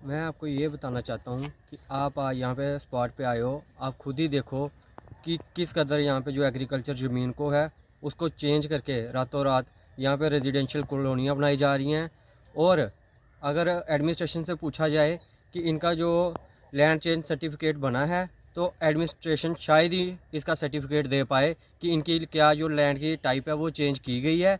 मैं आपको ये बताना चाहता हूँ कि आप यहाँ पे स्पॉट पे आए हो, आप खुद ही देखो कि किस कदर यहाँ पे जो एग्रीकल्चर ज़मीन को है उसको चेंज करके रातों रात यहाँ पे रेजिडेंशियल कॉलोनियाँ बनाई जा रही हैं। और अगर एडमिनिस्ट्रेशन से पूछा जाए कि इनका जो लैंड चेंज सर्टिफिकेट बना है तो एडमिनिस्ट्रेशन शायद ही इसका सर्टिफिकेट दे पाए कि इनकी क्या जो लैंड की टाइप है वो चेंज की गई है।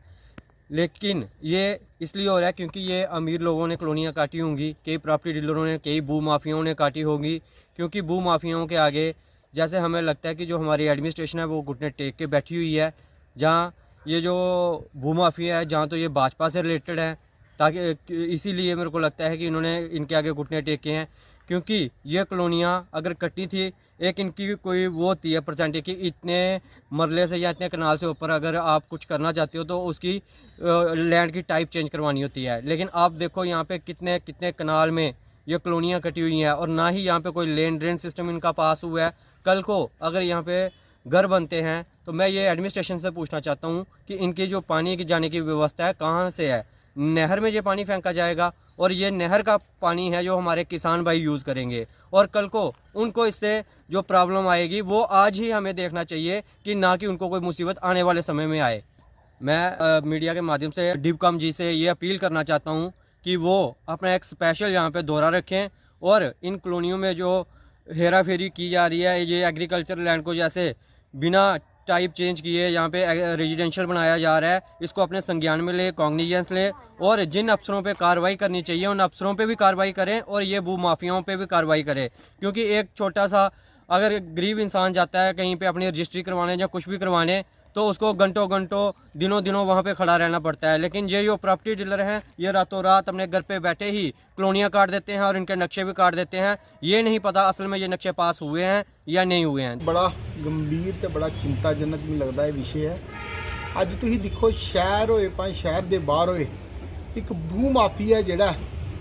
लेकिन ये इसलिए हो रहा है क्योंकि ये अमीर लोगों ने कॉलोनियाँ काटी होंगी, कई प्रॉपर्टी डीलरों ने, कई भू माफियाओं ने काटी होंगी। क्योंकि भू माफियाओं के आगे जैसे हमें लगता है कि जो हमारी एडमिनिस्ट्रेशन है वो घुटने टेक के बैठी हुई है। जहाँ ये जो भू माफिया है जहाँ तो ये भाजपा से रिलेटेड है, ताकि इसीलिए मेरे को लगता है कि इन्होंने इनके आगे घुटने टेके हैं। क्योंकि ये कॉलोनियाँ अगर कटी थी, एक इनकी कोई वो होती है परसेंटेज कि इतने मरले से या इतने कनाल से ऊपर अगर आप कुछ करना चाहते हो तो उसकी लैंड की टाइप चेंज करवानी होती है। लेकिन आप देखो यहाँ पे कितने कितने कनाल में ये कॉलोनियाँ कटी हुई हैं और ना ही यहाँ पे कोई लेन ड्रेन सिस्टम इनका पास हुआ है। कल को अगर यहाँ पे घर बनते हैं तो मैं ये एडमिनिस्ट्रेशन से पूछना चाहता हूँ कि इनकी जो पानी की जाने की व्यवस्था है कहाँ से है। नहर में ये पानी फेंका जाएगा और ये नहर का पानी है जो हमारे किसान भाई यूज़ करेंगे और कल को उनको इससे जो प्रॉब्लम आएगी वो आज ही हमें देखना चाहिए कि ना कि उनको कोई मुसीबत आने वाले समय में आए। मैं मीडिया के माध्यम से डिवकॉम जी से ये अपील करना चाहता हूँ कि वो अपना एक स्पेशल यहाँ पे दौरा रखें और इन कॉलोनियों में जो हेरा फेरी की जा रही है, ये एग्रीकल्चर लैंड को जैसे बिना टाइप चेंज किए यहाँ पे रेजिडेंशियल बनाया जा रहा है, इसको अपने संज्ञान में ले, कॉग्निजेंस ले और जिन अफसरों पे कार्रवाई करनी चाहिए उन अफसरों पे भी कार्रवाई करें और ये भू माफियाओं पे भी कार्रवाई करें। क्योंकि एक छोटा सा अगर गरीब इंसान जाता है कहीं पे अपनी रजिस्ट्री करवाने या कुछ भी करवाने तो उसको घंटों घंटों दिनों दिनों वहाँ पे खड़ा रहना पड़ता है। लेकिन ये जो प्रॉपर्टी डीलर हैं ये रातों रात अपने घर पे बैठे ही कॉलोनियाँ काट देते हैं और इनके नक्शे भी काट देते हैं। ये नहीं पता असल में ये नक्शे पास हुए हैं या नहीं हुए हैं। बड़ा गंभीर ते बड़ा चिंताजनक भी लगता है विषय है। अज तुसीं देखो शहर होए भावें शहर दे बाहर होए एक भू माफिया जिहड़ा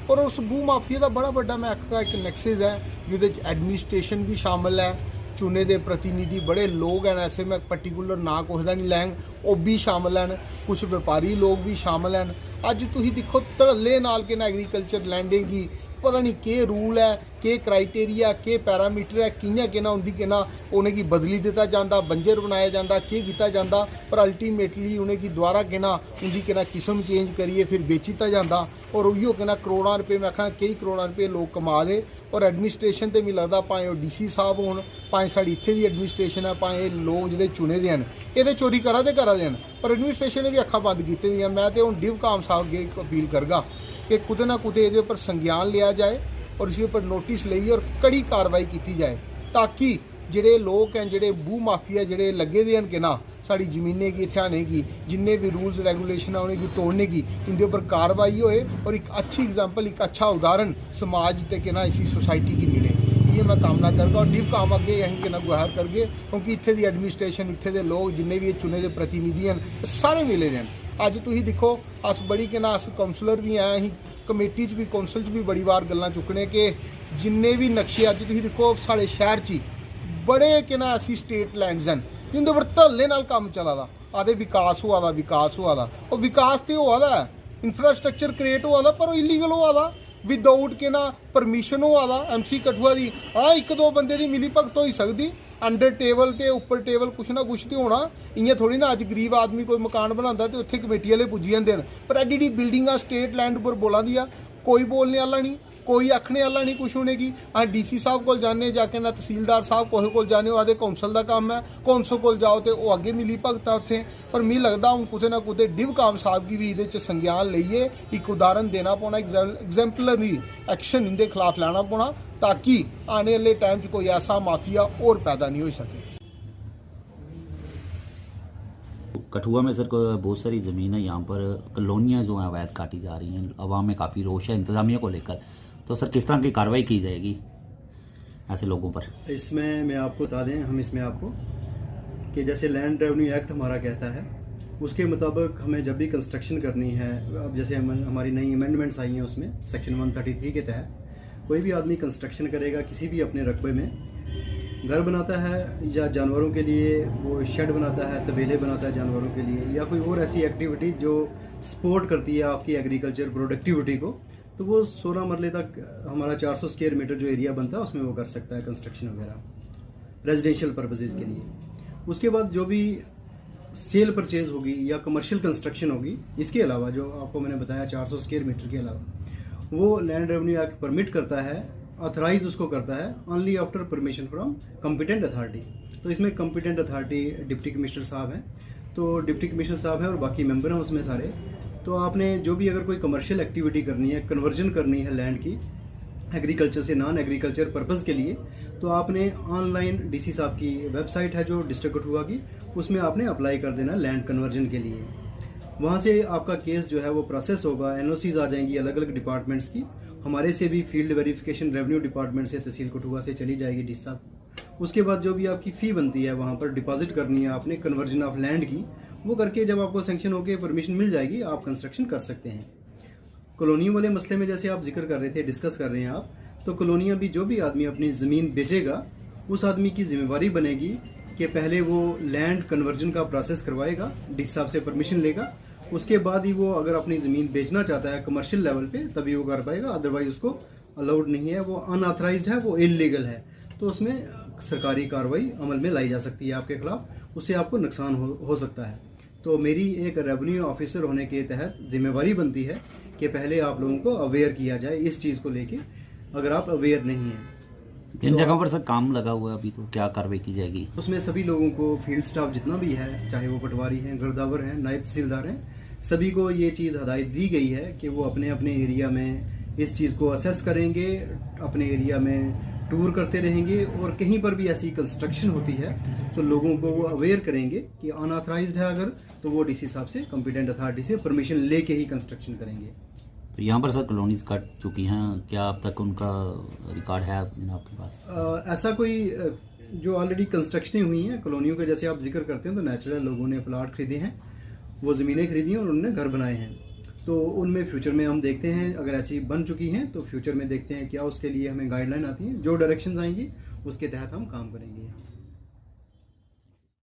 और उस भू माफिया का बड़ा बड़ा मैं आखगा एक नैक्सस है जिहदे एडमिनिस्ट्रेशन भी शामिल है, चुने दे प्रतिनिधि बड़े लोग हैं, ऐसे मैं पर्टिकुलर ना कुछ का नहीं लैंग वो भी शामिल हैं, कुछ व्यापारी लोग भी शामिल हैं। अज तुसीं देखो धड़ल्ले नाल के ना एग्रीकल्चर लैंडिंग की पता नहीं के रूल है, के क्राइटेरिया, के पैरामीटर है, कियां के ना उनकी के ना उन्हें की बदली दिता जाता, बंजर बनाया जाता, के किया जाता, पर अल्टीमेटली उन्हें की द्वारा के ना उनकी के ना किस्म चेंज करिए फिर बेचीता जाता और उहियो के ना करोड़ों रुपये मैं आखना कई करोड़ों रुपये लोग कमा दे। और एडमिनिस्ट्रेशन तो मिगी लगता भाएं वो DC साहब हो भाएं साड़ी इत्थे दी एडमिनिस्ट्रेशन है भाएं लोग जिहड़े चुने दे हैं ये चोरी करा दे पर एडमिनिस्ट्रेशन ने भी अखां बंद की दी। मैं तो हुण डिवकॉम साहब अगे अपील करगा कि कुते ना कुते ये पर संज्ञान लिया जाए और इस पर नोटिस लईए और कड़ी कार्रवाई की जाए ताकि जिहड़े लोग हैं जिहड़े भू माफिया जिहड़े लगे दे हैं कि ना साड़ी जमीनें की हथियाने की जिन्ने भी रूल्स रेगुलेशन है उन्हें तोड़ने की इनके ऊपर कार्रवाई होए और एक अच्छी एग्जाम्पल एक अच्छा उदाहरण समाज ते के ना इसी सोसाइटी की मिले। ये मैं कामना करगा और डिवकॉम अगे यहीं के ना गुहार करगे क्योंकि इत्थे दी एडमिनिस्ट्रेशन इत्थे दे लोग जिन्ने भी चुने दे प्रतिनिधि हैं सारे मिले दे हैं। अज तुसीं देखो अस बड़ी के ना अस काउंसलर भी आए अं कमेटी च भी कौंसल च भी बड़ी बार गल्लां चुकने कि जिन्ने भी नक्शे अज तुसीं देखो साढ़े शहर च बड़े के ना ऐसी स्टेट लैंड्स हैं जिंदे पर धल्ले नाल कम्म चला दा आदे विकास हुआ दा और विकास तो हुआ दा इंफ्रास्ट्रक्चर क्रिएट हुआ दा पर वो इलीगल हुआ दा विदाउट के ना परमिशन हुआ दा MC कठुआ दी। हाँ एक दो बंदे की मिली भगत हो सकती अंडर टेबल ते उपर टेबल कुछ ना कुछ तो होना इं थोड़ी ना अज गरीब आदमी कोई मकान बनाता तो उत्थे कमेटी वाले पुजी जाते हैं पर एडी बिल्डिंग स्टेट लैंड पर बोला दी आ कोई बोलने वाला नहीं कोई आखने वाला नहीं कुछ होने की। हाँ DC साहब को जाने जाके ना तहसीलदार साहब कोहे को जाने आदे कौंसल का काम है कौंसल को जाओ तो वह अगे मिली भगत उत्थे पर मी लगता हूँ कुछ ना कुछ डिवकॉम साहब की भी ये संज्ञान लीए एक उदाहरण देना पौना एग्जैम्पलरी एक्शन इनके खिलाफ लाना पौना ताकि आने वाले टाइम कोई ऐसा माफिया और पैदा नहीं हो सके। कठुआ में सर बहुत सारी ज़मीन है, यहाँ पर कॉलोनियाँ जो हैं अवैध काटी जा रही हैं, अवाम में काफ़ी रोष है इंतज़ामिया को लेकर, तो सर किस तरह की कार्रवाई की जाएगी ऐसे लोगों पर? इसमें मैं आपको बता दें हम इसमें आपको कि जैसे लैंड रेवेन्यू एक्ट हमारा कहता है उसके मुताबिक हमें जब भी कंस्ट्रक्शन करनी है, अब जैसे हमारी नई अमेंडमेंट्स आई हैं उसमें सेक्शन 133 के तहत कोई भी आदमी कंस्ट्रक्शन करेगा किसी भी अपने रकबे में घर बनाता है या जानवरों के लिए वो शेड बनाता है, तबेले बनाता है जानवरों के लिए, या कोई और ऐसी एक्टिविटी जो सपोर्ट करती है आपकी एग्रीकल्चर प्रोडक्टिविटी को, तो वो 16 मरले तक हमारा 400 स्क्वायर मीटर जो एरिया बनता है उसमें वो कर सकता है कंस्ट्रक्शन वगैरह रेजिडेंशियल पर्पसेस के लिए। उसके बाद जो भी सेल परचेज होगी या कमर्शियल कंस्ट्रक्शन होगी, इसके अलावा जो आपको मैंने बताया 400 स्क्वायर मीटर के अलावा, वो लैंड रेवेन्यू एक्ट परमिट करता है, ऑथराइज उसको करता है only after permission from competent authority. तो इसमें कॉम्पिटेंट अथॉरिटी डिप्टी कमिश्नर साहब हैं, तो डिप्टी कमिश्नर साहब हैं और बाकी मेंबर हैं उसमें सारे। तो आपने जो भी अगर कोई कमर्शियल एक्टिविटी करनी है, कन्वर्जन करनी है लैंड की एग्रीकल्चर से नॉन एग्रीकल्चर पर्पज़ के लिए, तो आपने ऑनलाइन डीसी साहब की वेबसाइट है जो डिस्ट्रिक्ट कठुआ की, उसमें आपने अप्लाई कर देना लैंड कन्वर्जन के लिए। वहाँ से आपका केस जो है वो प्रोसेस होगा, एनओसीज आ जाएंगी अलग अलग डिपार्टमेंट्स की, हमारे से भी फील्ड वेरिफिकेशन रेवेन्यू डिपार्टमेंट से तहसील कठुआ से चली जाएगी डीसी साहब। उसके बाद जो भी आपकी फ़ी बनती है वहाँ पर डिपॉजिट करनी है आपने कन्वर्जन ऑफ लैंड की, वो करके जब आपको सैंक्शन होकर परमिशन मिल जाएगी आप कंस्ट्रक्शन कर सकते हैं। कॉलोनियों वाले मसले में जैसे आप जिक्र कर रहे थे, डिस्कस कर रहे हैं आप, तो कॉलोनियाँ भी जो भी आदमी अपनी ज़मीन बेचेगा उस आदमी की जिम्मेवारी बनेगी कि पहले वो लैंड कन्वर्जन का प्रोसेस करवाएगा, डीसी साहब से परमिशन लेगा, उसके बाद ही वो अगर अपनी ज़मीन बेचना चाहता है कमर्शियल लेवल पे तभी वो कर पाएगा, अदरवाइज उसको अलाउड नहीं है, वो अनऑथराइज्ड है, वो इलीगल है। तो उसमें सरकारी कार्रवाई अमल में लाई जा सकती है आपके खिलाफ, उससे आपको नुकसान हो सकता है। तो मेरी एक रेवेन्यू ऑफिसर होने के तहत जिम्मेवारी बनती है कि पहले आप लोगों को अवेयर किया जाए इस चीज़ को लेके, अगर आप अवेयर नहीं हैं। जिन जगहों पर सर काम लगा हुआ है अभी, तो क्या कार्रवाई की जाएगी? उसमें सभी लोगों को, फील्ड स्टाफ जितना भी है, चाहे वो पटवारी हैं, गिरदावर हैं, नायब तहसीलदार हैं, सभी को ये चीज़ हदायत दी गई है कि वो अपने अपने एरिया में इस चीज़ को असेस करेंगे, अपने एरिया में टूर करते रहेंगे, और कहीं पर भी ऐसी कंस्ट्रक्शन होती है तो लोगों को वो अवेयर करेंगे कि अनऑथराइज्ड है अगर, तो वो डीसी साहब से कॉम्पिटेंट अथॉरिटी से परमिशन लेके ही कंस्ट्रक्शन करेंगे। तो यहाँ पर सर कॉलोनीज कट चुकी हैं, क्या अब तक उनका रिकॉर्ड है आपके पास? ऐसा कोई जो ऑलरेडी कंस्ट्रक्शनें हुई हैं कॉलोनियों के, जैसे आप जिक्र करते हैं, तो नेचुरल लोगों ने प्लाट खरीदे हैं, वो ज़मीनें खरीदी हैं और उन्होंने घर बनाए हैं। तो उनमें फ्यूचर में हम देखते हैं अगर ऐसी बन चुकी हैं तो फ्यूचर में देखते हैं क्या उसके लिए हमें गाइडलाइन आती है, जो डायरेक्शंस आएंगी उसके तहत हम काम करेंगे।